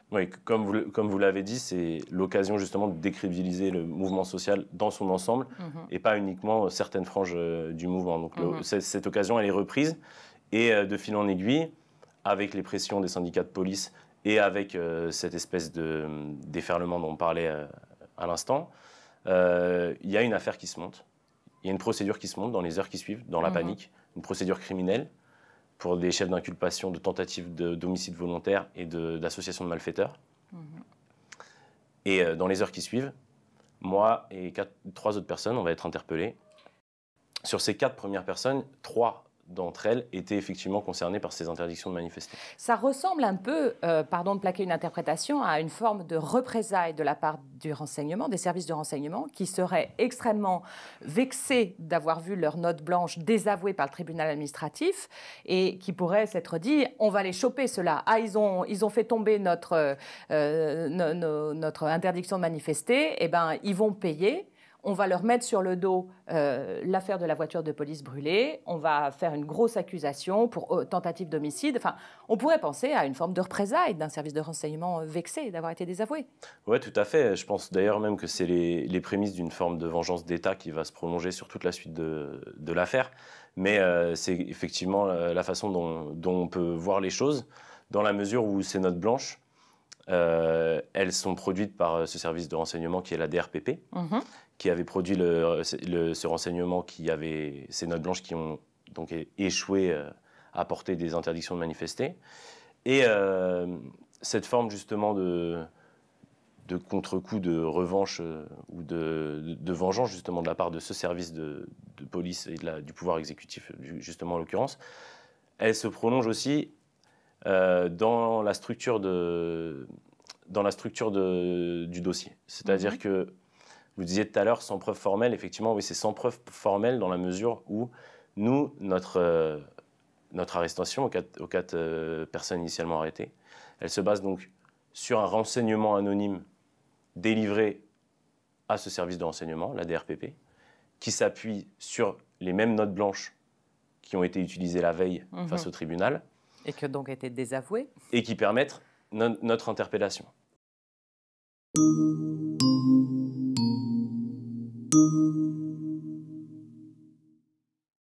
Oui, comme vous l'avez dit, c'est l'occasion justement de décrédibiliser le mouvement social dans son ensemble et pas uniquement certaines franges du mouvement. Donc cette occasion, elle est reprise et de fil en aiguille, avec les pressions des syndicats de police et avec cette espèce de déferlement dont on parlait à l'instant, il y a une affaire qui se monte. Il y a une procédure qui se monte dans les heures qui suivent, dans la panique, une procédure criminelle pour des chefs d'inculpation de tentative d'homicide volontaire et d'association de malfaiteurs. Et dans les heures qui suivent, moi et 3 autres personnes, on va être interpellés. Sur ces 4 premières personnes, 3 d'entre elles étaient effectivement concernées par ces interdictions de manifester. Ça ressemble un peu, pardon de plaquer une interprétation, à une forme de représailles de la part du renseignement, des services de renseignement, qui seraient extrêmement vexés d'avoir vu leur note blanche désavouée par le tribunal administratif et qui pourraient s'être dit « on va les choper ceux-là. Ah, ils ont fait tomber notre interdiction de manifester, eh ben, ils vont payer. » On va leur mettre sur le dos l'affaire de la voiture de police brûlée. On va faire une grosse accusation pour tentative d'homicide. Enfin, on pourrait penser à une forme de représailles d'un service de renseignement vexé d'avoir été désavoué. Oui, tout à fait. Je pense d'ailleurs même que c'est les prémices d'une forme de vengeance d'État qui va se prolonger sur toute la suite de l'affaire. Mais c'est effectivement la façon dont on peut voir les choses, dans la mesure où ces notes blanches, elles sont produites par ce service de renseignement qui est la DRPP, qui avait produit ce renseignement, qui avait ces notes blanches qui ont donc échoué à porter des interdictions de manifester. Et cette forme justement de contre-coup, de revanche ou de vengeance justement de la part de ce service de police et du pouvoir exécutif, justement en l'occurrence, elle se prolonge aussi dans la structure du dossier. C'est-à-dire que, vous disiez tout à l'heure, sans preuve formelle, effectivement, oui, c'est sans preuve formelle dans la mesure où nous, notre arrestation aux 4 personnes initialement arrêtées, elle se base donc sur un renseignement anonyme délivré à ce service de renseignement, la DRPP, qui s'appuie sur les mêmes notes blanches qui ont été utilisées la veille face au tribunal. Et qui ont donc été désavouées. Et qui permettent notre interpellation.